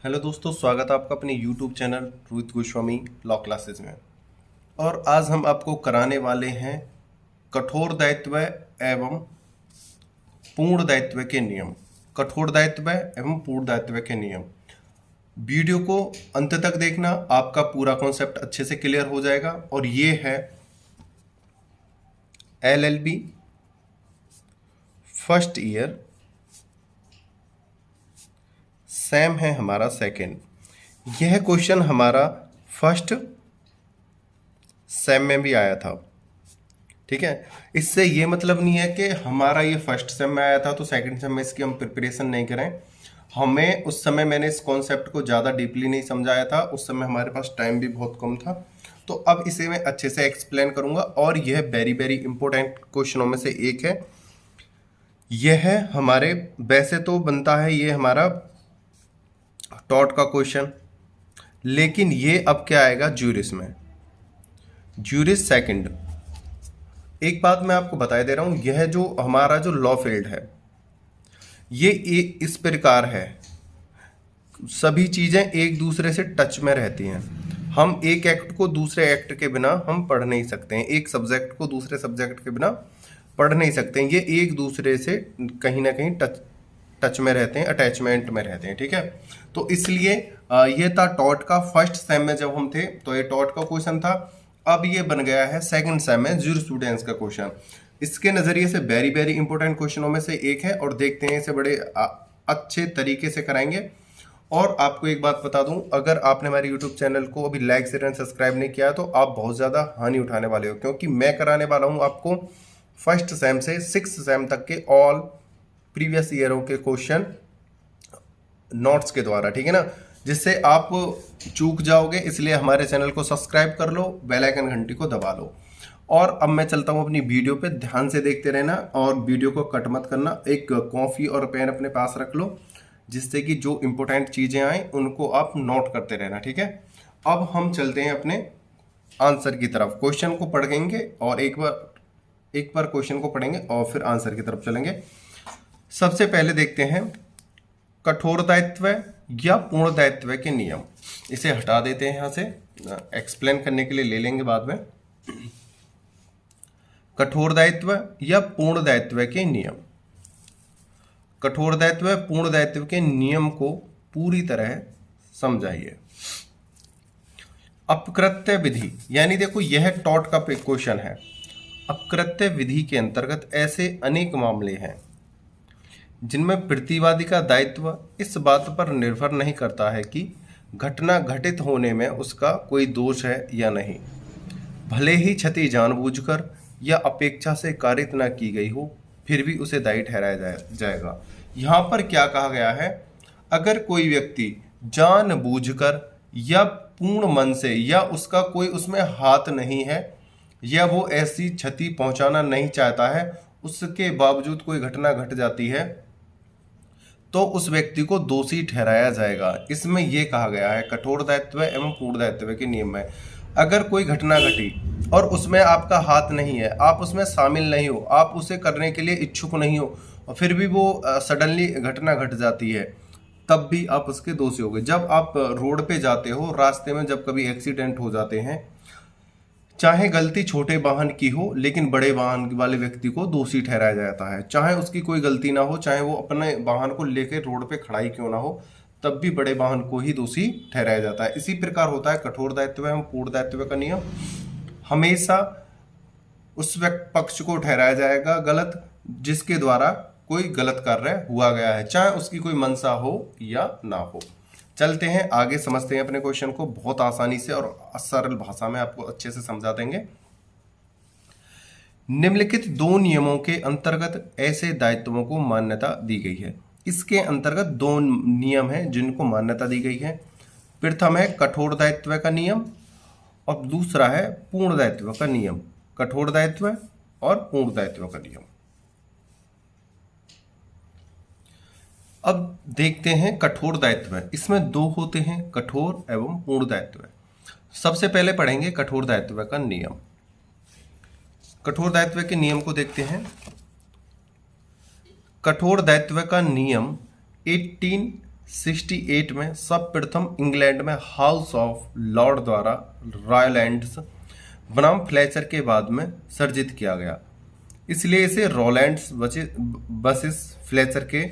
Hello दोस्तों, स्वागत है आपका अपने YouTube channel Rohit Goswami law classes में। और आज हम आपको कराने वाले हैं कठोर दायित्व एवं पूर्ण दायित्व के नियम। कठोर दायित्व एवं पूर्ण दायित्व के नियम। वीडियो को अंत तक देखना, आपका पूरा कॉन्सेप्ट अच्छे से क्लियर हो जाएगा। और ये है LLB फर्स्ट ईयर, सेम है हमारा सेकेंड। यह क्वेश्चन हमारा फर्स्ट सेम में भी आया था, ठीक है। इससे ये मतलब नहीं है कि हमारा ये फर्स्ट सेम में आया था तो सेकंड सेम में इसकी हम प्रिपरेशन नहीं करें। हमें उस समय मैंने इस कॉन्सेप्ट को ज़्यादा डीपली नहीं समझाया था, उस समय हमारे पास टाइम भी बहुत कम था। तो अब इसे मैं अच्छे से एक्सप्लेन करूंगा और यह वेरी वेरी इंपॉर्टेंट क्वेश्चनों में से एक है। यह है हमारे, वैसे तो बनता है ये हमारा टॉट का क्वेश्चन, लेकिन ये अब क्या आएगा ज्यूरिस में, ज्यूरिस सेकंड। एक बात मैं आपको बता दे रहा हूं, यह जो हमारा जो लॉ फील्ड है ये इस प्रकार है, सभी चीजें एक दूसरे से टच में रहती हैं। हम एक एक्ट को दूसरे एक्ट के बिना हम पढ़ नहीं सकते हैं, एक सब्जेक्ट को दूसरे सब्जेक्ट के बिना पढ़ नहीं सकते हैं। ये एक दूसरे से कहीं ना कहीं टच में रहते हैं, अटैचमेंट में रहते हैं, ठीक है। तो इसलिए ये था टॉट का फर्स्ट सेम में जब हम थे तो ये टॉट का क्वेश्चन था। अब ये बन गया है सेकंड सेम में ज्यूरिस्प्रूडेंस का क्वेश्चन। इसके नजरिए से वेरी वेरी इंपॉर्टेंट क्वेश्चनों में से एक है और देखते हैं इसे बड़े अच्छे तरीके से कराएंगे। और आपको एक बात बता दूं, अगर आपने हमारे यूट्यूब चैनल को अभी लाइक शेयर एंड सब्सक्राइब नहीं किया तो आप बहुत ज़्यादा हानि उठाने वाले हो, क्योंकि मैं कराने वाला हूं आपको फर्स्ट सेम से सिक्स सेम तक के ऑल प्रीवियस ईयरों के क्वेश्चन नोट्स के द्वारा, ठीक है ना, जिससे आप चूक जाओगे। इसलिए हमारे चैनल को सब्सक्राइब कर लो, बेल आइकन घंटी को दबा लो। और अब मैं चलता हूं अपनी वीडियो पे, ध्यान से देखते रहना और वीडियो को कट मत करना। एक कॉफ़ी और पेन अपने पास रख लो, जिससे कि जो इंपॉर्टेंट चीज़ें आए उनको आप नोट करते रहना, ठीक है। अब हम चलते हैं अपने आंसर की तरफ। क्वेश्चन को पढ़ेंगे और एक बार क्वेश्चन को पढ़ेंगे और फिर आंसर की तरफ चलेंगे। सबसे पहले देखते हैं कठोर दायित्व या पूर्ण दायित्व के नियम। इसे हटा देते हैं यहाँ से, एक्सप्लेन करने के लिए ले लेंगे बाद में। कठोर दायित्व या पूर्ण दायित्व के नियम। कठोर दायित्व पूर्ण दायित्व के नियम को पूरी तरह समझाइए। अपकृत्य विधि, यानी देखो यह टॉट का क्वेश्चन है। अपकृत्य विधि के अंतर्गत ऐसे अनेक मामले हैं जिनमें प्रतिवादी का दायित्व इस बात पर निर्भर नहीं करता है कि घटना घटित होने में उसका कोई दोष है या नहीं, भले ही क्षति जानबूझकर या अपेक्षा से कारित न की गई हो, फिर भी उसे दायी ठहराया जाएगा। यहाँ पर क्या कहा गया है, अगर कोई व्यक्ति जानबूझकर या पूर्ण मन से या उसका कोई उसमें हाथ नहीं है या वो ऐसी क्षति पहुंचाना नहीं चाहता है, उसके बावजूद कोई घटना घट जाती है तो उस व्यक्ति को दोषी ठहराया जाएगा। इसमें यह कहा गया है कठोर दायित्व एवं पूर्ण दायित्व के नियम में, अगर कोई घटना घटी और उसमें आपका हाथ नहीं है, आप उसमें शामिल नहीं हो, आप उसे करने के लिए इच्छुक नहीं हो, और फिर भी वो सडनली घटना घट जाती है, तब भी आप उसके दोषी होगे। जब आप रोड पे जाते हो, रास्ते में जब कभी एक्सीडेंट हो जाते हैं, चाहे गलती छोटे वाहन की हो लेकिन बड़े वाहन वाले व्यक्ति को दोषी ठहराया जाता है। चाहे उसकी कोई गलती ना हो, चाहे वो अपने वाहन को लेकर रोड पे खड़ा ही क्यों ना हो, तब भी बड़े वाहन को ही दोषी ठहराया जाता है। इसी प्रकार होता है कठोर दायित्व एवं पूर्ण दायित्व का नियम। हमेशा उस पक्ष को ठहराया जाएगा गलत जिसके द्वारा कोई गलत कार्य हुआ गया है, चाहे उसकी कोई मंशा हो या ना हो। चलते हैं आगे, समझते हैं अपने क्वेश्चन को। बहुत आसानी से और सरल भाषा में आपको अच्छे से समझा देंगे। निम्नलिखित दो नियमों के अंतर्गत ऐसे दायित्वों को मान्यता दी गई है। इसके अंतर्गत दो नियम हैं जिनको मान्यता दी गई है। प्रथम है कठोर दायित्व का नियम और दूसरा है पूर्ण दायित्व का नियम। कठोर दायित्व और पूर्ण दायित्व का नियम। अब देखते हैं कठोर दायित्व। इसमें दो होते हैं, कठोर एवं पूर्ण दायित्व। सबसे पहले पढ़ेंगे कठोर दायित्व का नियम। कठोर दायित्व के नियम को देखते हैं। कठोर दायित्व का नियम 18 1868 में सर्वप्रथम इंग्लैंड में हाउस ऑफ लॉर्ड द्वारा रॉयलैंड्स बनाम फ्लेचर के बाद में सर्जित किया गया। इसलिए इसे रॉलैंड्स वर्सेस फ्लेचर के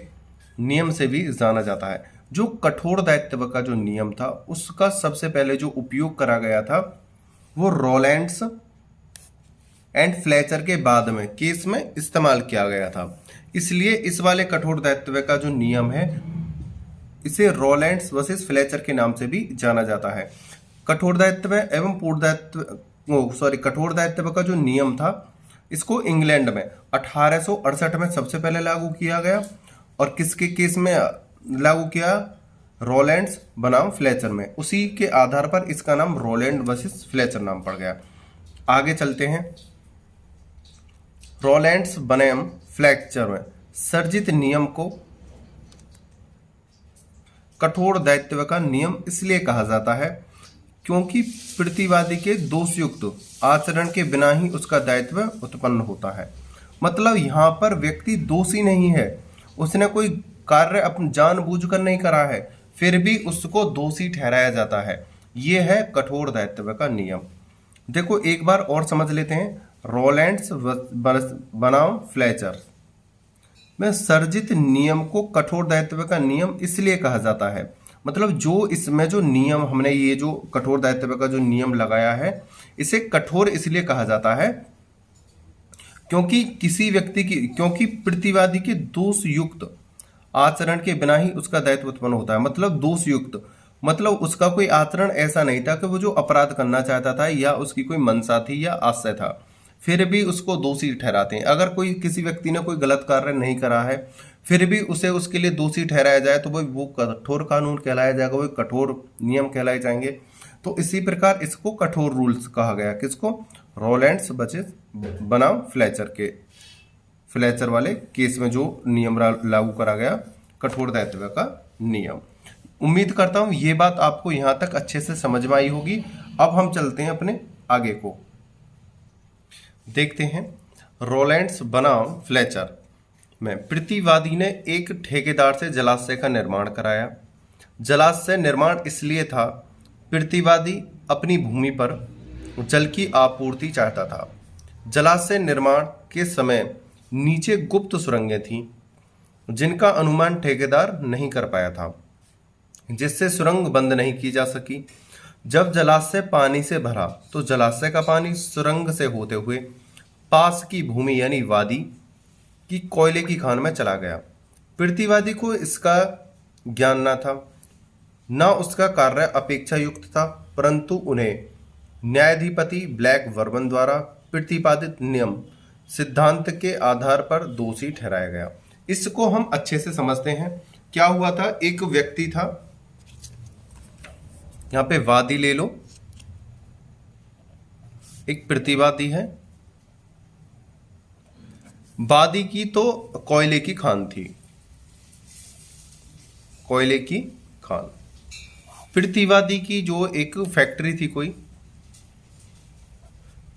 नियम से भी जाना जाता है। जो कठोर दायित्व का जो नियम था उसका सबसे पहले जो उपयोग करा गया था वो रॉलैंड्स एंड फ्लेचर के बाद में केस में इस्तेमाल किया गया था। इसलिए इस वाले कठोर दायित्व का जो नियम है इसे रॉलैंड्स वर्सेस फ्लेचर के नाम से भी जाना जाता है। कठोर दायित्व एवं पूर्ण दायित्व कठोर दायित्व का जो नियम था इसको इंग्लैंड में 1868 में सबसे पहले लागू किया गया और किसके केस में लागू किया? रॉलैंड्स बनाम फ्लेचर में। उसी के आधार पर इसका नाम रॉलैंड वर्सेस फ्लेचर नाम पड़ गया। आगे चलते हैं। रॉलैंड्स बनाम फ्लेचर में सर्जित नियम को कठोर दायित्व का नियम इसलिए कहा जाता है क्योंकि प्रतिवादी के दोषयुक्त आचरण के बिना ही उसका दायित्व उत्पन्न होता है। मतलब यहाँ पर व्यक्ति दोषी नहीं है, उसने कोई कार्य अपन जानबूझकर नहीं करा है, फिर भी उसको दोषी ठहराया जाता है। ये है कठोर दायित्व का नियम। देखो एक बार और समझ लेते हैं। रॉलैंड्स बनाम फ्लेचर में सर्जित नियम को कठोर दायित्व का नियम इसलिए कहा जाता है, मतलब जो इसमें जो नियम हमने ये जो कठोर दायित्व का जो नियम लगाया है इसे कठोर इसलिए कहा जाता है क्योंकि क्योंकि प्रतिवादी के दोषयुक्त आचरण के बिना ही उसका दायित्व उत्पन्न होता है। मतलब दोषयुक्त मतलब उसका कोई आचरण ऐसा नहीं था कि वो जो अपराध करना चाहता था या उसकी कोई मंशा थी या आशय था, फिर भी उसको दोषी ठहराते हैं। अगर कोई किसी व्यक्ति ने कोई गलत कार्य नहीं करा है फिर भी उसे उसके लिए दोषी ठहराया जाए तो वो कठोर कानून कहलाया जाएगा, वो कठोर नियम कहलाए जाएंगे। तो इसी प्रकार इसको कठोर रूल्स कहा गया। किसको? रॉलैंड्स वर्सेस बनाम फ्लेचर के फ्लेचर वाले केस में जो नियम लागू करा गया कठोर दायित्व का नियम। उम्मीद करता हूं ये बात आपको यहां तक अच्छे से समझ में आई होगी। अब हम चलते हैं अपने आगे को देखते हैं। रॉलैंड्स बनाम फ्लेचर में प्रतिवादी ने एक ठेकेदार से जलाशय का निर्माण कराया। जलाशय निर्माण इसलिए था प्रतिवादी अपनी भूमि पर जल की आपूर्ति चाहता था। जलाशय निर्माण के समय नीचे गुप्त सुरंगें थीं जिनका अनुमान ठेकेदार नहीं कर पाया था, जिससे सुरंग बंद नहीं की जा सकी। जब जलाशय पानी से भरा तो जलाशय का पानी सुरंग से होते हुए पास की भूमि यानी वादी की कोयले की खान में चला गया। प्रतिवादी को इसका ज्ञान न था, न उसका कार्य अपेक्षा युक्त था, परंतु उन्हें न्यायाधिपति ब्लैक वर्मन द्वारा प्रतिपादित नियम सिद्धांत के आधार पर दोषी ठहराया गया। इसको हम अच्छे से समझते हैं। क्या हुआ था? एक व्यक्ति था, यहां पे वादी ले लो, एक प्रतिवादी है। वादी की तो कोयले की खान थी, कोयले की खान। प्रतिवादी की जो एक फैक्ट्री थी कोई।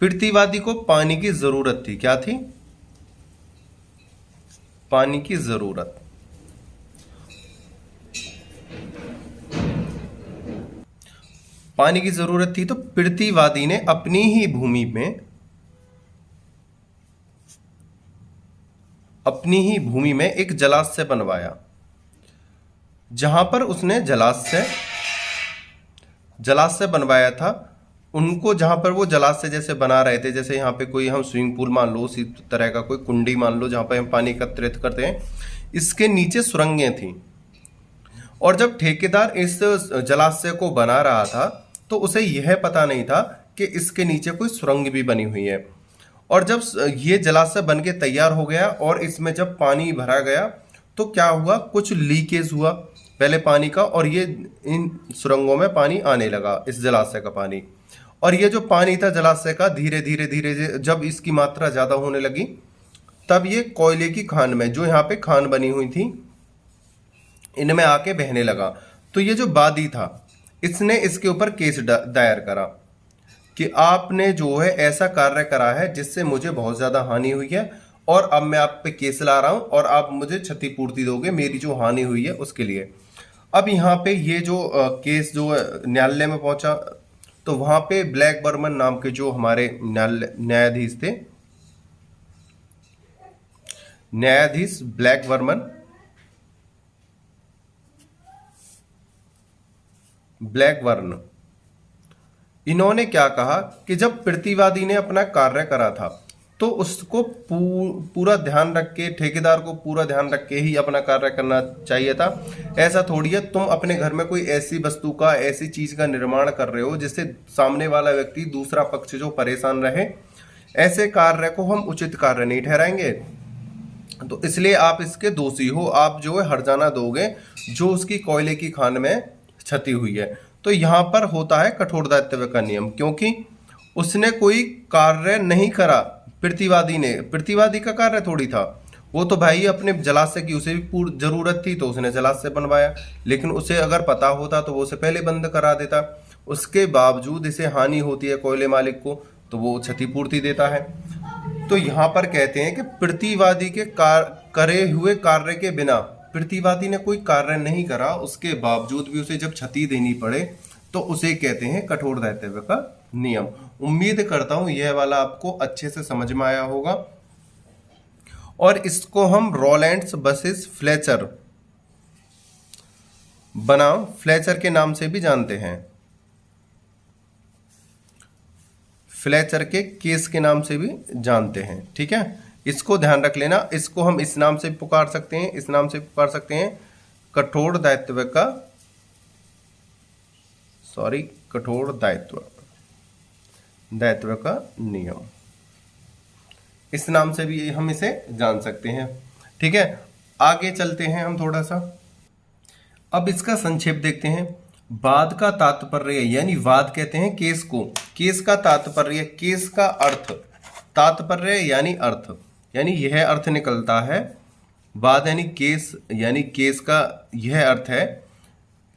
प्रतिवादी को पानी की जरूरत थी। क्या थी? पानी की जरूरत। पानी की जरूरत थी तो प्रतिवादी ने अपनी ही भूमि में एक जलाशय बनवाया, जहां पर उसने जलाशय बनवाया था। उनको जहां पर वो जलाशय जैसे बना रहे थे, जैसे यहाँ पे कोई हम स्विमिंग पूल मान लो, उसी तरह का कोई कुंडी मान लो जहां पे हम पानी एकत्रित करते हैं, इसके नीचे सुरंगें थी। और जब ठेकेदार इस जलाशय को बना रहा था तो उसे यह पता नहीं था कि इसके नीचे कोई सुरंग भी बनी हुई है। और जब ये जलाशय बन के तैयार हो गया और इसमें जब पानी भरा गया तो क्या हुआ? कुछ लीकेज हुआ पहले पानी का, और ये इन सुरंगों में पानी आने लगा, इस जलाशय का पानी। और ये जो पानी था जलाशय का, धीरे धीरे जब इसकी मात्रा ज्यादा होने लगी तब ये कोयले की खान में, जो यहाँ पे खान बनी हुई थी, इनमें आके बहने लगा। तो ये जो वादी था इसने इसके ऊपर केस दायर करा कि आपने जो है ऐसा कार्य करा है जिससे मुझे बहुत ज्यादा हानि हुई है और अब मैं आप पे केस ला रहा हूं और आप मुझे क्षतिपूर्ति दोगे मेरी जो हानि हुई है उसके लिए। अब यहाँ पे ये जो केस जो न्यायालय में पहुंचा, तो वहां पे ब्लैक बर्मन नाम के जो हमारे न्यायाधीश थे, न्यायाधीश ब्लैक बर्न, इन्होंने क्या कहा कि जब प्रतिवादी ने अपना कार्य करा था तो उसको पूरा ध्यान रख के, ठेकेदार को पूरा ध्यान रख के ही अपना कार्य करना चाहिए था। ऐसा थोड़ी है तुम अपने घर में कोई ऐसी वस्तु का, ऐसी चीज का निर्माण कर रहे हो जिससे सामने वाला व्यक्ति, दूसरा पक्ष जो परेशान रहे, ऐसे कार्य को हम उचित कार्य नहीं ठहराएंगे। तो इसलिए आप इसके दोषी हो, आप जो है हर्जाना दोगे जो उसकी कोयले की खान में क्षति हुई है। तो यहाँ पर होता है कठोर दायित्व का नियम, क्योंकि उसने कोई कार्य नहीं करा, प्रतिवादी का कार्य थोड़ी था, वो तो भाई अपने जलाशय की उसे भी पूरी जरूरत थी तो उसने जलाशय बनवाया, लेकिन उसे अगर पता होता तो वो उसे पहले बंद करा देता। उसके बावजूद इसे हानि होती है कोयले मालिक को, तो वो क्षतिपूर्ति देता है। तो यहाँ पर कहते हैं कि प्रतिवादी के करे हुए कार्य के बिना, प्रतिवादी ने कोई कार्य नहीं करा, उसके बावजूद भी उसे जब क्षति देनी पड़े तो उसे कहते हैं कठोर दायित्व का नियम। उम्मीद करता हूं यह वाला आपको अच्छे से समझ में आया होगा, और इसको हम रोलैंड्स वर्सेस फ्लेचर बनाम फ्लेचर के नाम से भी जानते हैं, फ्लेचर के केस के नाम से भी जानते हैं। ठीक है, इसको ध्यान रख लेना। इसको हम इस नाम से पुकार सकते हैं, इस नाम से पुकार सकते हैं, कठोर दायित्व का नियम, इस नाम से भी हम इसे जान सकते हैं। ठीक है, आगे चलते हैं हम थोड़ा सा। अब इसका संक्षेप देखते हैं। वाद का तात्पर्य, यानी वाद कहते हैं केस को, केस का तात्पर्य, केस का अर्थ, तात्पर्य यानी अर्थ, यानी यह अर्थ निकलता है, वाद यानी केस का यह अर्थ है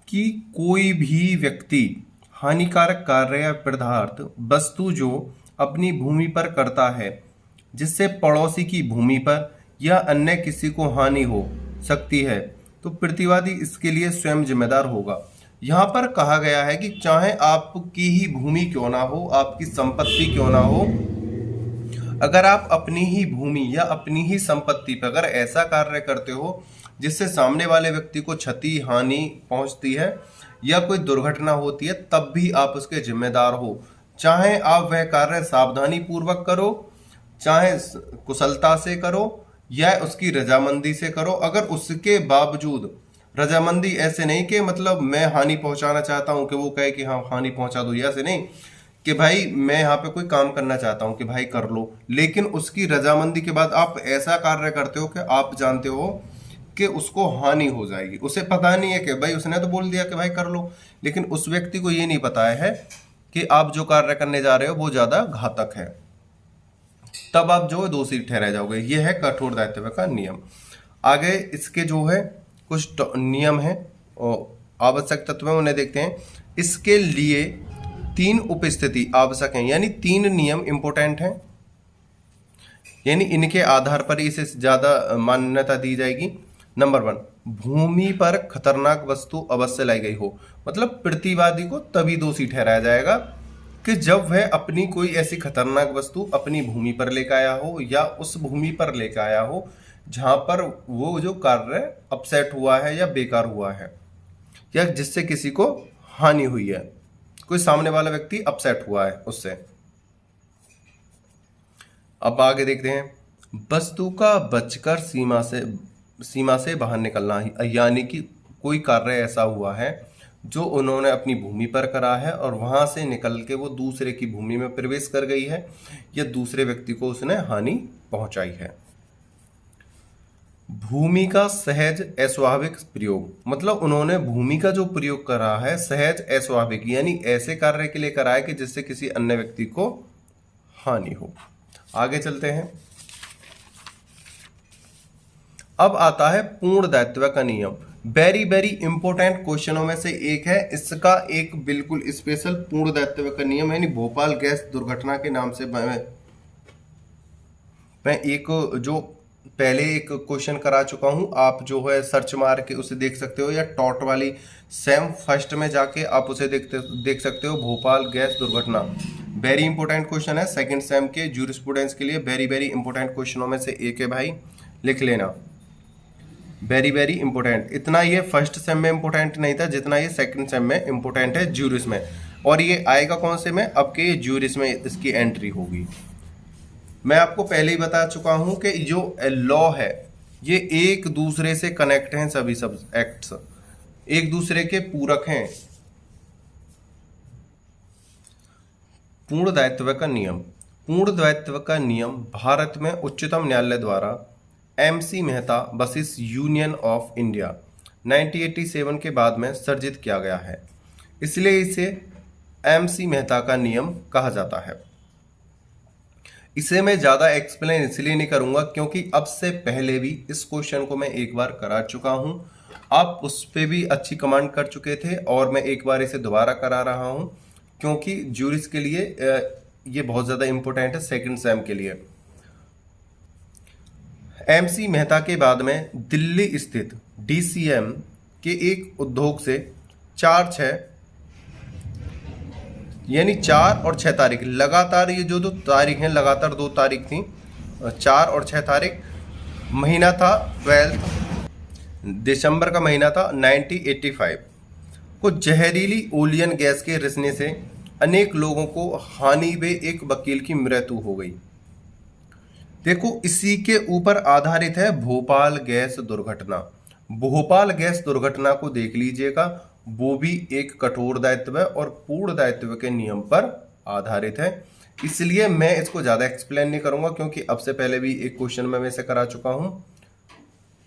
कि कोई भी व्यक्ति हानिकारक कार्य या पदार्थ, वस्तु जो अपनी भूमि पर करता है जिससे पड़ोसी की भूमि पर या अन्य किसी को हानि हो सकती है, तो प्रतिवादी इसके लिए स्वयं जिम्मेदार होगा। यहाँ पर कहा गया है कि चाहे आपकी ही भूमि क्यों ना हो, आपकी संपत्ति क्यों ना हो, अगर आप अपनी ही भूमि या अपनी ही संपत्ति पर अगर ऐसा कार्य करते हो जिससे सामने वाले व्यक्ति को क्षति, हानि पहुंचती है या कोई दुर्घटना होती है, तब भी आप उसके जिम्मेदार हो। चाहे आप वह कार्य सावधानी पूर्वक करो, चाहे कुशलता से करो या उसकी रजामंदी से करो, अगर उसके बावजूद रजामंदी ऐसे नहीं कि मतलब मैं हानि पहुंचाना चाहता हूं कि वो कहे कि हाँ हानि पहुंचा दो, ऐसे नहीं कि भाई मैं यहाँ पे कोई काम करना चाहता हूं कि भाई कर लो, लेकिन उसकी रजामंदी के बाद आप ऐसा कार्य करते हो कि आप जानते हो कि उसको हानि हो जाएगी। उसे पता नहीं है कि भाई उसने तो बोल दिया कि भाई कर लो, लेकिन उस व्यक्ति को ये नहीं पता है कि आप जो कार्य करने जा रहे हो वो ज्यादा घातक है, तब आप जो है दोषी ठहराए जाओगे। ये है कठोर दायित्व का नियम। आगे इसके जो है कुछ नियम है और आवश्यक तत्व है, उन्हें देखते हैं। इसके लिए 3 उपस्थिति आवश्यक हैं, यानी 3 नियम इंपोर्टेंट हैं, यानी इनके आधार पर इसे ज्यादा मान्यता दी जाएगी। नंबर 1, भूमि पर खतरनाक वस्तु अवश्य लाई गई हो, मतलब प्रतिवादी को तभी दोषी ठहराया जाएगा कि जब वह अपनी कोई ऐसी खतरनाक वस्तु अपनी भूमि पर लेकर आया हो या उस भूमि पर लेकर आया हो जहां पर वो जो कार्य अपसेट हुआ है या बेकार हुआ है या जिससे किसी को हानि हुई है, कोई सामने वाला व्यक्ति अपसेट हुआ है उससे। अब आगे देखते हैं, वस्तु का बचकर सीमा से बाहर निकलना, यानी कि कोई कार्य ऐसा हुआ है जो उन्होंने अपनी भूमि पर करा है और वहां से निकल के वो दूसरे की भूमि में प्रवेश कर गई है या दूसरे व्यक्ति को उसने हानि पहुंचाई है। भूमि का सहज अस्वाभाविक प्रयोग, मतलब उन्होंने भूमि का जो प्रयोग करा है सहज अस्वाभाविक, यानी ऐसे कार्य के लिए करा है कि जिससे किसी अन्य व्यक्ति को हानि हो। आगे चलते हैं। अब आता है पूर्ण दायित्व का नियम। वेरी वेरी इंपॉर्टेंट क्वेश्चनों में से एक है, इसका एक बिल्कुल स्पेशल पूर्ण दायित्व का नियम है, यानी भोपाल गैस दुर्घटना के नाम से मैं एक जो पहले एक क्वेश्चन करा चुका हूं, आप जो है सर्च मार के उसे देख सकते हो, या टॉट वाली सेम फर्स्ट में जाके आप उसे देख सकते हो, भोपाल गैस दुर्घटना। वेरी इंपॉर्टेंट क्वेश्चन है सेकंड सेम के जूरिस्प्रूडेंस के लिए, वेरी वेरी इंपॉर्टेंट क्वेश्चनों में से एक है भाई, लिख लेना, वेरी वेरी इंपॉर्टेंट। इतना ये फर्स्ट सेम में इंपॉर्टेंट नहीं था जितना ये सेकंड सेम में इंपॉर्टेंट है जूरिस में। और ये आएगा कौन से में, अब के जूरिस में इसकी एंट्री होगी। मैं आपको पहले ही बता चुका हूं कि जो लॉ है ये एक दूसरे से कनेक्ट हैं, सभी सब एक्ट्स एक दूसरे के पूरक हैं। पूर्ण दायित्व का नियम, पूर्ण दायित्व का नियम भारत में उच्चतम न्यायालय द्वारा MC Mehta versus union of India 1987 के बाद में सर्जित किया गया है, इसलिए इसे एमसी मेहता का नियम कहा जाता है। इसे मैं ज़्यादा एक्सप्लेन इसलिए नहीं करूंगा क्योंकि अब से पहले भी इस क्वेश्चन को मैं एक बार करा चुका हूं, आप उस पर भी अच्छी कमांड कर चुके थे, और मैं एक बार इसे दोबारा करा रहा हूं क्योंकि जूरिस के लिए ये बहुत ज़्यादा इंपॉर्टेंट है सेकंड सेम के लिए। एमसी मेहता के बाद में दिल्ली स्थित डीसीएम के एक उद्योग से 4/6 यानी 4 और 6 तारीख लगातार, ये जो 2 तारीख हैं लगातार 2 तारीख थी, 4 और 6 तारीख, महीना था 12 दिसंबर का महीना था 1985 को जहरीली ओलियन गैस के रिसने से अनेक लोगों को हानि व एक वकील की मृत्यु हो गई। देखो इसी के ऊपर आधारित है भोपाल गैस दुर्घटना। भोपाल गैस दुर्घटना को देख लीजिएगा, वो भी एक कठोर दायित्व है और पूर्ण दायित्व के नियम पर आधारित है, इसलिए मैं इसको ज़्यादा एक्सप्लेन नहीं करूंगा क्योंकि अब से पहले भी एक क्वेश्चन में वैसे करा चुका हूं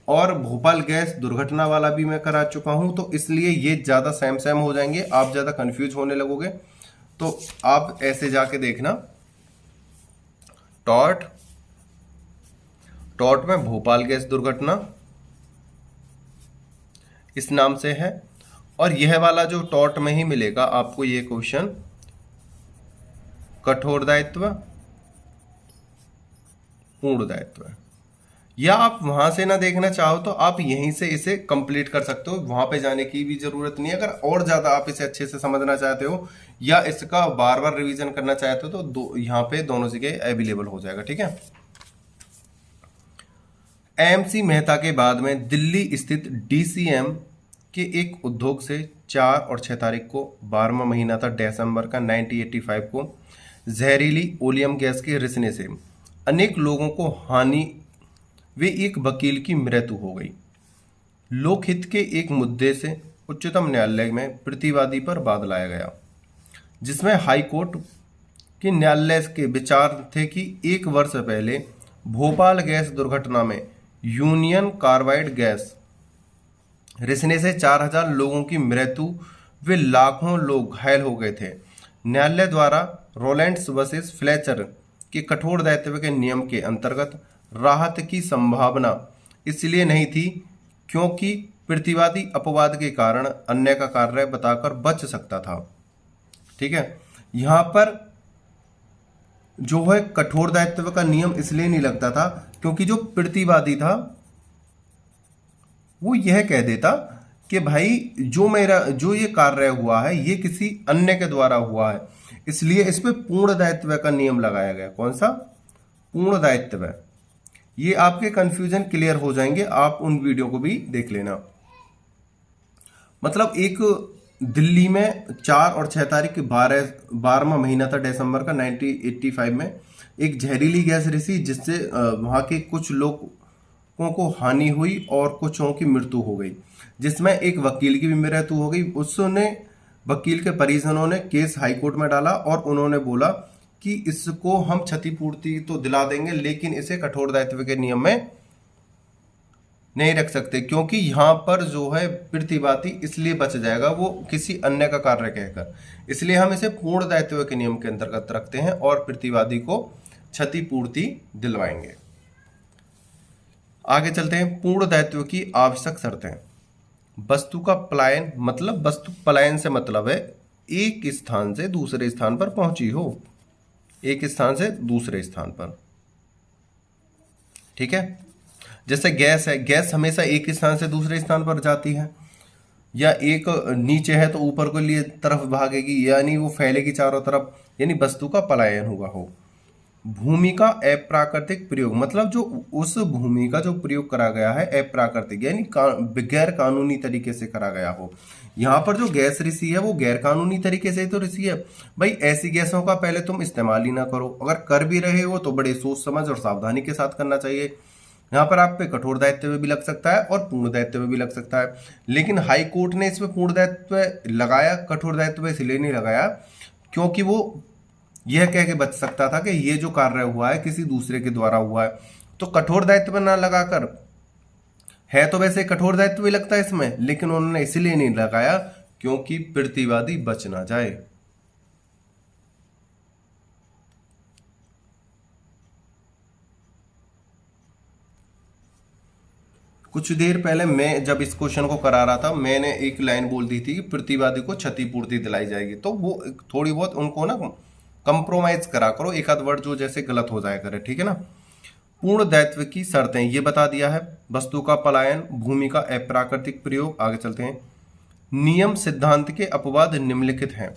और भोपाल गैस दुर्घटना वाला भी मैं करा चुका हूं, तो इसलिए ये ज़्यादा सेम सेम हो जाएंगे, आप ज़्यादा कंफ्यूज होने लगोगे। तो आप ऐसे जाके देखना, टॉट में भोपाल गैस दुर्घटना इस नाम से है, और यह वाला जो टॉट में ही मिलेगा आपको ये क्वेश्चन, कठोर दायित्व पूर्ण दायित्व। या आप वहां से ना देखना चाहो तो आप यहीं से इसे कंप्लीट कर सकते हो, वहां पे जाने की भी जरूरत नहीं है। अगर और ज्यादा आप इसे अच्छे से समझना चाहते हो या इसका बार बार रिवीजन करना चाहते हो तो यहाँ पे दोनों जगह अवेलेबल हो जाएगा, ठीक है। एमसी मेहता के बाद में दिल्ली स्थित डीसीएम के एक उद्योग से 4 और 6 तारीख को 12वां महीना था दिसंबर का 1985 को जहरीली ओलियम गैस के रिसने से अनेक लोगों को हानि वे एक वकील की मृत्यु हो गई। लोकहित के एक मुद्दे से उच्चतम न्यायालय में प्रतिवादी पर वाद लाया गया, जिसमें हाई कोर्ट के न्यायालय के विचार थे कि 1 वर्ष पहले भोपाल गैस दुर्घटना में यूनियन कार्बाइड गैस रिसने से 4000 लोगों की मृत्यु व लाखों लोग घायल हो गए थे। न्यायालय द्वारा रोलैंड्स वर्सेस फ्लेचर के कठोर दायित्व के नियम के अंतर्गत राहत की संभावना इसलिए नहीं थी क्योंकि प्रतिवादी अपवाद के कारण अन्य का कार्य बताकर बच सकता था, ठीक है। यहां पर जो है कठोर दायित्व का नियम इसलिए नहीं लगता था क्योंकि जो प्रतिवादी था वो यह कह देता कि भाई जो ये कार्य हुआ है ये किसी अन्य के द्वारा हुआ है, इसलिए इस पे पूर्ण दायित्व का नियम लगाया गया। कौन सा? पूर्ण दायित्व। ये आपके कंफ्यूजन क्लियर हो जाएंगे, आप उन वीडियो को भी देख लेना। मतलब एक दिल्ली में 4 और 6 तारीख 12वां महीना था दिसंबर का 1985 में एक जहरीली गैस रिसी जिससे वहां के कुछ लोगों को हानि हुई और कुछों की मृत्यु हो गई, जिसमें एक वकील की भी मृत्यु हो गई। उसने वकील के परिजनों ने केस हाईकोर्ट में डाला और उन्होंने बोला कि इसको हम क्षतिपूर्ति तो दिला देंगे लेकिन इसे कठोर दायित्व के नियम में नहीं रख सकते क्योंकि यहां पर जो है प्रतिवादी इसलिए बच जाएगा वो किसी अन्य का कार्य कहकर, इसलिए हम इसे पूर्ण दायित्व के नियम के अंतर्गत रखते हैं और प्रतिवादी को क्षतिपूर्ति दिलवाएंगे। आगे चलते हैं। पूर्ण दायित्व की आवश्यक शर्तें। वस्तु का पलायन, मतलब वस्तु पलायन से मतलब है एक स्थान से दूसरे स्थान पर पहुंची हो, एक स्थान से दूसरे स्थान पर, ठीक है। जैसे गैस है, गैस हमेशा एक स्थान से दूसरे स्थान पर जाती है, या एक नीचे है तो ऊपर के लिए तरफ भागेगी, यानी वो फैलेगी चारों तरफ, यानी वस्तु का पलायन हुआ हो। भूमि का अप्राकृतिक प्रयोग, मतलब जो उस भूमि का जो प्रयोग करा गया है अप्राकृतिक, यानी गैर कानूनी तरीके से करा गया हो। यहाँ पर जो गैस रिसी है वो गैर कानूनी तरीके से तो रिसी है। भाई ऐसी गैसों का पहले तुम इस्तेमाल ही ना करो, अगर कर भी रहे हो तो बड़े सोच समझ और सावधानी के साथ करना चाहिए। यहाँ पर आप पे कठोर दायित्व में भी लग सकता है और पूर्ण दायित्व में भी लग सकता है, लेकिन हाई कोर्ट ने इसमें पूर्ण दायित्व लगाया, कठोर दायित्व इसलिए नहीं लगाया क्योंकि वो यह कह के बच सकता था कि ये जो कार्य हुआ है किसी दूसरे के द्वारा हुआ है, तो कठोर दायित्व ना लगाकर, है तो वैसे कठोर दायित्व भी लगता है इसमें, लेकिन उन्होंने इसलिए नहीं लगाया क्योंकि प्रतिवादी बच ना जाए। कुछ देर पहले मैं जब इस क्वेश्चन को करा रहा था, मैंने एक लाइन बोल दी थी कि प्रतिवादी को क्षतिपूर्ति दिलाई जाएगी, तो वो थोड़ी बहुत उनको ना कंप्रोमाइज करा करो, एक आध वर्ड जो जैसे गलत हो जाया करे, ठीक है ना। पूर्ण दायित्व की शर्तें ये बता दिया है, वस्तु का पलायन, भूमि का अप्राकृतिक प्रयोग। आगे चलते हैं। नियम सिद्धांत के अपवाद निम्नलिखित हैं।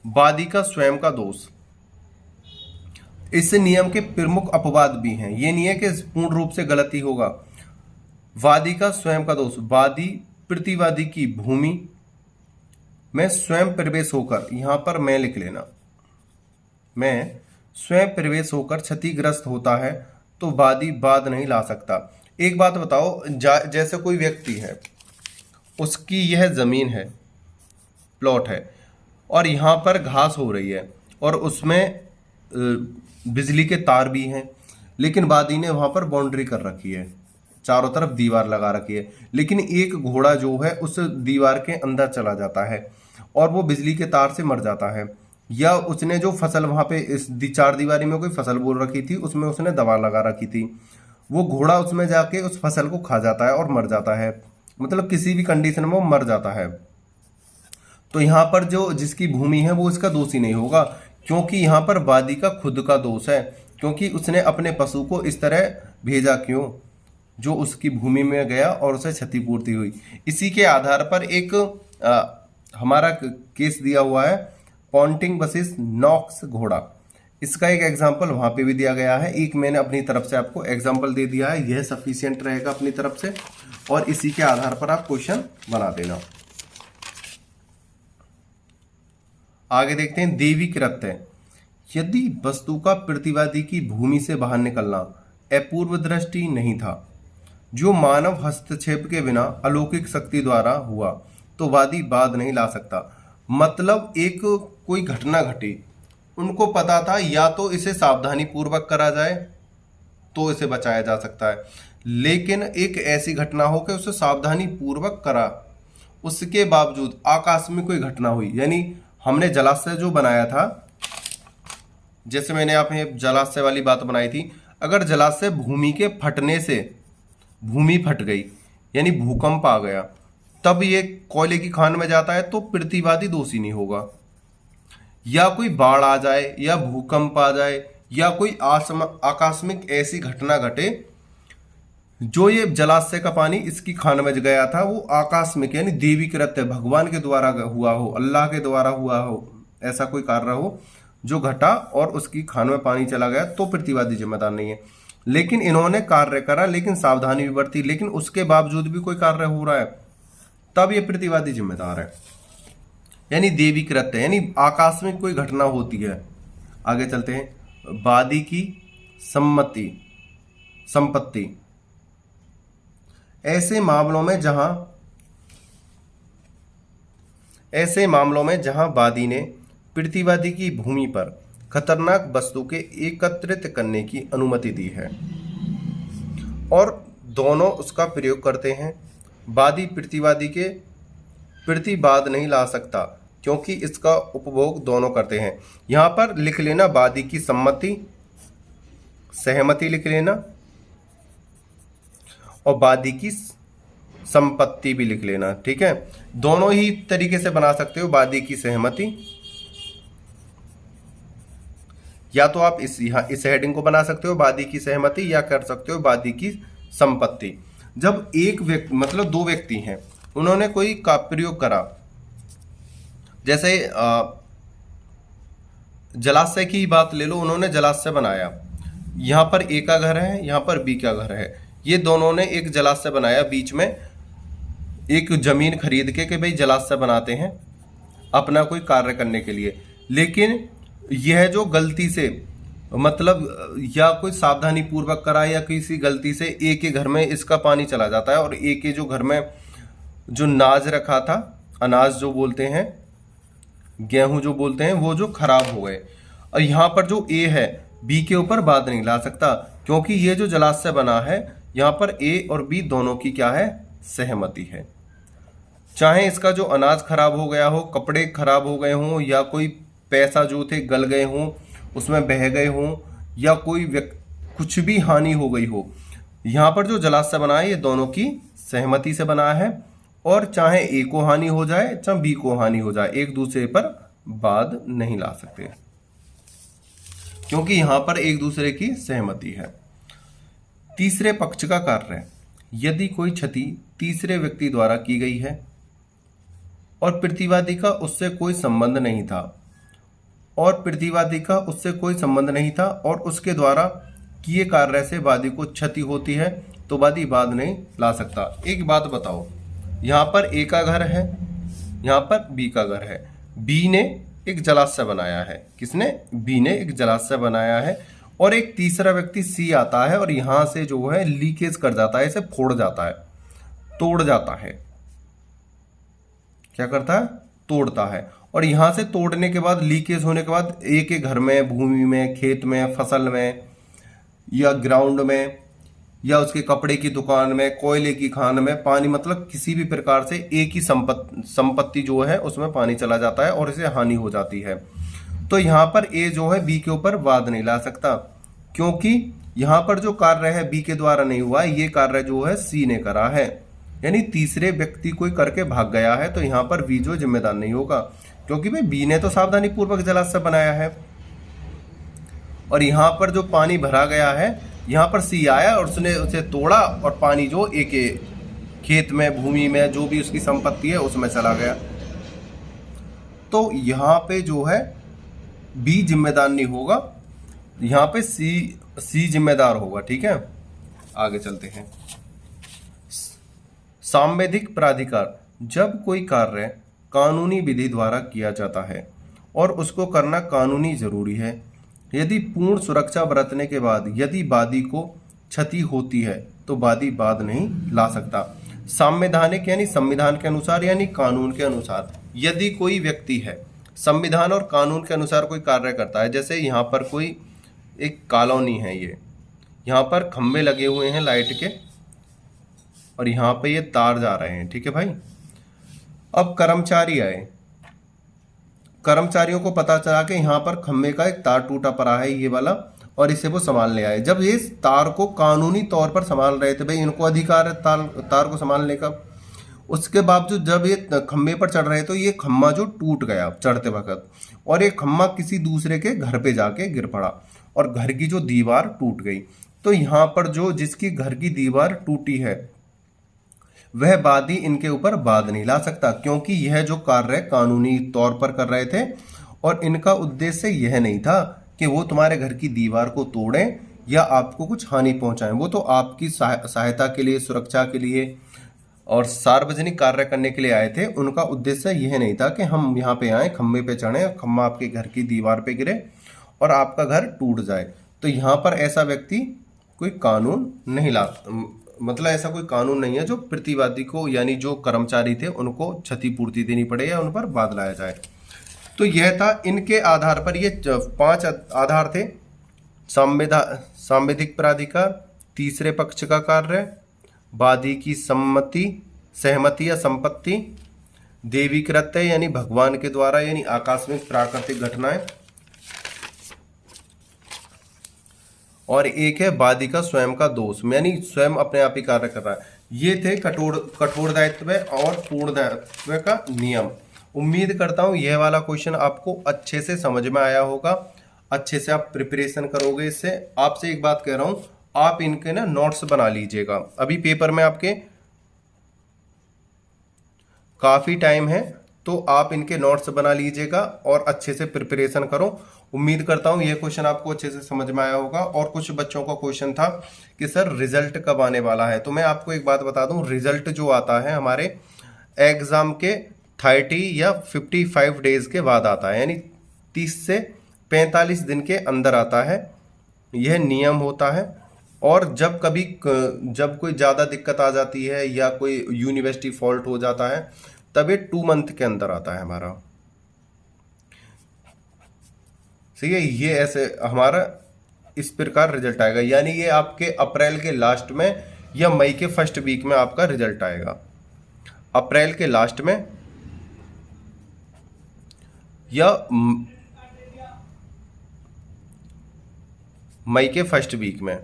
वादी का स्वयं का दोष, इस नियम के प्रमुख अपवाद भी हैं, ये नहीं है कि पूर्ण रूप से गलती होगा। वादी का स्वयं का दोष, वादी प्रतिवादी की भूमि में स्वयं प्रवेश होकर, यहां पर मैं लिख लेना, में स्वयं प्रवेश होकर क्षतिग्रस्त होता है तो वादी वाद नहीं ला सकता। एक बात बताओ, जैसे कोई व्यक्ति है, उसकी यह जमीन है, प्लॉट है, और यहाँ पर घास हो रही है और उसमें बिजली के तार भी हैं, लेकिन वादी ने वहाँ पर बाउंड्री कर रखी है, चारों तरफ दीवार लगा रखी है, लेकिन एक घोड़ा जो है उस दीवार के अंदर चला जाता है और वो बिजली के तार से मर जाता है, या उसने जो फसल वहाँ पे इस चार दीवारी में कोई फसल बोल रखी थी उसमें उसने दवा लगा रखी थी, वो घोड़ा उसमें जाके उस फसल को खा जाता है और मर जाता है, मतलब किसी भी कंडीशन में वो मर जाता है, तो यहाँ पर जो जिसकी भूमि है वो इसका दोषी नहीं होगा, क्योंकि यहाँ पर वादी का खुद का दोष है, क्योंकि उसने अपने पशु को इस तरह भेजा क्यों, जो उसकी भूमि में गया और उसे क्षतिपूर्ति हुई। इसी के आधार पर एक हमारा केस दिया हुआ है, पॉन्टिंग वर्सेस नॉक्स घोड़ा, इसका एक एग्जाम्पल वहां पे भी दिया गया है, एक मैंने अपनी तरफ से आपको एग्जाम्पल दे दिया है, यह सफिशियंट रहेगा अपनी तरफ से, और इसी के आधार पर आप क्वेश्चन बना देना। आगे देखते हैं। देवी कृत्य, यदि वस्तु का प्रतिवादी की भूमि से बाहर निकलना अपूर्व दृष्टि नहीं था, जो मानव हस्तक्षेप के बिना अलौकिक शक्ति द्वारा हुआ, तो वादी वाद नहीं ला सकता। मतलब एक कोई घटना घटी, उनको पता था या तो इसे सावधानी पूर्वक करा जाए तो इसे बचाया जा सकता है, लेकिन एक ऐसी घटना हो कि उसे सावधानी पूर्वक करा, उसके बावजूद आकाश में कोई घटना हुई, यानी हमने जलाशय जो बनाया था, जैसे मैंने आप जलाशय वाली बात बनाई थी, अगर जलाशय भूमि के फटने से भूमि फट गई यानी भूकंप आ गया, तब ये कोयले की खान में जाता है तो प्रतिवादी दोषी नहीं होगा। या कोई बाढ़ आ जाए या भूकंप आ जाए या कोई आकस्मिक ऐसी घटना घटे, जो ये जलाशय का पानी इसकी खान में गया था, वो आकस्मिक यानी देवी कृत्य, भगवान के द्वारा हुआ हो, अल्लाह के द्वारा हुआ हो, ऐसा कोई कार्य हो जो घटा और उसकी खान में पानी चला गया, तो प्रतिवादी जिम्मेदार नहीं है। लेकिन इन्होंने कार्य करा, लेकिन सावधानी भी बरती, लेकिन उसके बावजूद भी कोई कार्य हो रहा है, तब ये प्रतिवादी जिम्मेदार है, यानी देवी कृत्य, यानी आकस्मिक कोई घटना होती है। आगे चलते हैं। वादी की संपत्ति, ऐसे मामलों में जहां वादी ने प्रतिवादी की भूमि पर खतरनाक वस्तु के एकत्रित करने की अनुमति दी है और दोनों उसका प्रयोग करते हैं, वादी प्रतिवादी के प्रतिवाद नहीं ला सकता, क्योंकि इसका उपभोग दोनों करते हैं। यहां पर लिख लेना वादी की सहमति लिख लेना, और वादी की संपत्ति भी लिख लेना, ठीक है। दोनों ही तरीके से बना सकते हो, वादी की सहमति, या तो आप इस हेडिंग को बना सकते हो वादी की सहमति, या कर सकते हो वादी की संपत्ति। जब एक व्यक्ति मतलब दो व्यक्ति हैं, उन्होंने कोई का प्रयोग करा, जैसे जलाशय की बात ले लो, उन्होंने जलाशय बनाया, यहाँ पर ए का घर है, यहाँ पर बी का घर है, ये दोनों ने एक जलाशय बनाया, बीच में एक जमीन खरीद के भाई जलाशय बनाते हैं अपना कोई कार्य करने के लिए। लेकिन यह जो गलती से मतलब या कोई सावधानी पूर्वक करा या किसी गलती से ए के घर में इसका पानी चला जाता है और ए के जो घर में जो नाज रखा था, अनाज जो बोलते हैं, गेहूं जो बोलते हैं, वो जो खराब हो गए। और यहाँ पर जो ए है बी के ऊपर बात नहीं ला सकता, क्योंकि ये जो जलाशय बना है यहाँ पर ए और बी दोनों की क्या है, सहमति है। चाहे इसका जो अनाज खराब हो गया हो, कपड़े खराब हो गए हों, या कोई पैसा जो थे गल गए हों, उसमें बह गए हों, या कोई कुछ भी हानि हो गई हो, यहाँ पर जो जलाशय बना है ये दोनों की सहमति से बना है। और चाहे ए को हानि हो जाए चाहे बी को हानि हो जाए, एक दूसरे पर बात नहीं ला सकते, क्योंकि यहां पर एक दूसरे की सहमति है। तीसरे पक्ष का कार्य, यदि कोई क्षति तीसरे व्यक्ति द्वारा की गई है और प्रतिवादी का उससे कोई संबंध नहीं था, और उसके द्वारा किए कार्य से वादी को क्षति होती है, तो वादी बात नहीं ला सकता। एक बात बताओ, यहाँ पर ए का घर है, यहाँ पर बी का घर है, बी ने एक जलाशय बनाया है, किसने, बी ने एक जलाशय बनाया है, और एक तीसरा व्यक्ति सी आता है और यहाँ से जो है लीकेज कर जाता है, इसे फोड़ जाता है, तोड़ जाता है, क्या करता है, तोड़ता है। और यहाँ से तोड़ने के बाद, लीकेज होने के बाद ए के घर में, भूमि में, खेत में, फसल में, या ग्राउंड में, या उसके कपड़े की दुकान में, कोयले की खान में पानी, मतलब किसी भी प्रकार से ए की संपत्ति जो है उसमें पानी चला जाता है और इसे हानि हो जाती है। तो यहाँ पर ए जो है बी के ऊपर वाद नहीं ला सकता, क्योंकि यहाँ पर जो कार्य है बी के द्वारा नहीं हुआ, ये कार्य जो है सी ने करा है, यानी तीसरे व्यक्ति कोई करके भाग गया है, तो यहाँ पर बी जो जिम्मेदार नहीं होगा, क्योंकि भाई बी ने तो सावधानी पूर्वक जलाशय बनाया है। और यहाँ पर जो पानी भरा गया है, यहाँ पर सी आया और उसने उसे तोड़ा और पानी जो ए के खेत में, भूमि में, जो भी उसकी संपत्ति है उसमें चला गया। तो यहाँ पे जो है बी जिम्मेदार नहीं होगा, यहाँ पे सी जिम्मेदार होगा। ठीक है, आगे चलते हैं। सांविधिक प्राधिकार, जब कोई कार्य कानूनी विधि द्वारा किया जाता है और उसको करना कानूनी जरूरी है, यदि पूर्ण सुरक्षा बरतने के बाद यदि वादी को क्षति होती है तो वादी बात नहीं ला सकता। संवैधानिक यानी संविधान के अनुसार, यानी कानून के अनुसार, यदि कोई व्यक्ति है संविधान और कानून के अनुसार कोई कार्य करता है, जैसे यहाँ पर कोई एक कॉलोनी है, ये यहाँ पर खंभे लगे हुए हैं लाइट के और यहाँ पे ये तार जा रहे हैं। ठीक है भाई, अब कर्मचारी आए, कर्मचारियों को पता चला कि यहाँ पर खंभे का एक तार टूटा पड़ा है ये वाला, और इसे वो संभालने आए। जब ये तार को कानूनी तौर पर संभाल रहे थे, भाई इनको अधिकार है तार को संभालने का, उसके बावजूद जब ये खंभे पर चढ़ रहे तो ये खम्मा जो टूट गया चढ़ते वक्त, और ये खम्मा किसी दूसरे के घर पे जाके गिर पड़ा और घर की जो दीवार टूट गई। तो यहाँ पर जो जिसकी घर की दीवार टूटी है वह वादी इनके ऊपर बात नहीं ला सकता, क्योंकि यह जो कार्य कानूनी तौर पर कर रहे थे और इनका उद्देश्य यह नहीं था कि वो तुम्हारे घर की दीवार को तोड़ें या आपको कुछ हानि पहुंचाएं। वो तो आपकी सहायता के लिए, सुरक्षा के लिए और सार्वजनिक कार्य करने के लिए आए थे। उनका उद्देश्य यह नहीं था कि हम यहाँ पे आए, खम्भे पे चढ़े, खम्भा आपके घर की दीवार पे गिरे और आपका घर टूट जाए। तो यहाँ पर ऐसा व्यक्ति कोई कानून नहीं ला, मतलब ऐसा कोई कानून नहीं है जो प्रतिवादी को यानी जो कर्मचारी थे उनको क्षतिपूर्ति देनी पड़े या उन पर बात लाया जाए। तो यह था, इनके आधार पर ये 5 आधार थे: सांविधिक प्राधिकार, तीसरे पक्ष का कार्य, वादी की सहमति या संपत्ति, देवी कृत्य यानी भगवान के द्वारा यानी आकस्मिक प्राकृतिक घटनाएं, और एक है वादी का स्वयं का दोष, यानी स्वयं अपने आप ही कार्य कर रहा है। ये थे कठोर दायित्व और पूर्ण दायित्व का नियम। उम्मीद करता हूं यह वाला क्वेश्चन आपको अच्छे से समझ में आया होगा, अच्छे से आप प्रिपरेशन करोगे। इससे आपसे एक बात कह रहा हूं, आप इनके ना नोट्स बना लीजिएगा। अभी पेपर में आपके काफ़ी टाइम है, तो आप इनके नोट्स बना लीजिएगा और अच्छे से प्रिपरेशन करो। उम्मीद करता हूँ ये क्वेश्चन आपको अच्छे से समझ में आया होगा। और कुछ बच्चों का क्वेश्चन था कि सर रिजल्ट कब आने वाला है, तो मैं आपको एक बात बता दूं, रिजल्ट जो आता है हमारे एग्ज़ाम के 30 या 55 डेज़ के बाद आता है, यानी 30 से 45 दिन के अंदर आता है, यह नियम होता है। और जब जब कोई ज़्यादा दिक्कत आ जाती है या कोई यूनिवर्सिटी फॉल्ट हो जाता है, तब ये 2 मंथ के अंदर आता है हमारा। सही है, ये ऐसे हमारा इस प्रकार रिजल्ट आएगा, यानी ये आपके अप्रैल के लास्ट में या मई के फर्स्ट वीक में आपका रिजल्ट आएगा। अप्रैल के लास्ट में या मई के फर्स्ट वीक में,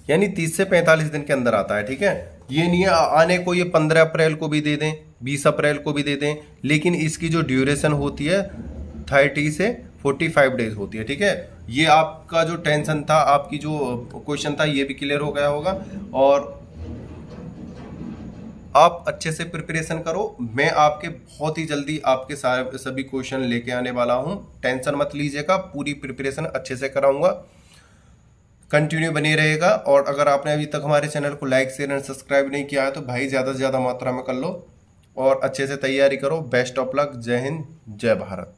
यानी 30 से 45 दिन के अंदर आता है। ठीक है, ये नहीं है आने को ये 15 अप्रैल को भी दे दें, 20 अप्रैल को भी दे दें, लेकिन इसकी जो ड्यूरेशन होती है 30 से 45 डेज होती है। ठीक है, ये आपका जो टेंशन था, आपकी जो क्वेश्चन था, ये भी क्लियर हो गया होगा। और आप अच्छे से प्रिपरेशन करो। मैं आपके बहुत ही जल्दी आपके सारे सभी क्वेश्चन लेके आने वाला हूँ, टेंशन मत लीजिएगा, पूरी प्रिपरेशन अच्छे से कराऊंगा। कंटिन्यू बने रहेगा। और अगर आपने अभी तक हमारे चैनल को लाइक शेयर एंड सब्सक्राइब नहीं किया है तो भाई ज़्यादा से ज़्यादा मात्रा में कर लो और अच्छे से तैयारी करो। Best of luck. जय हिंद, जय भारत।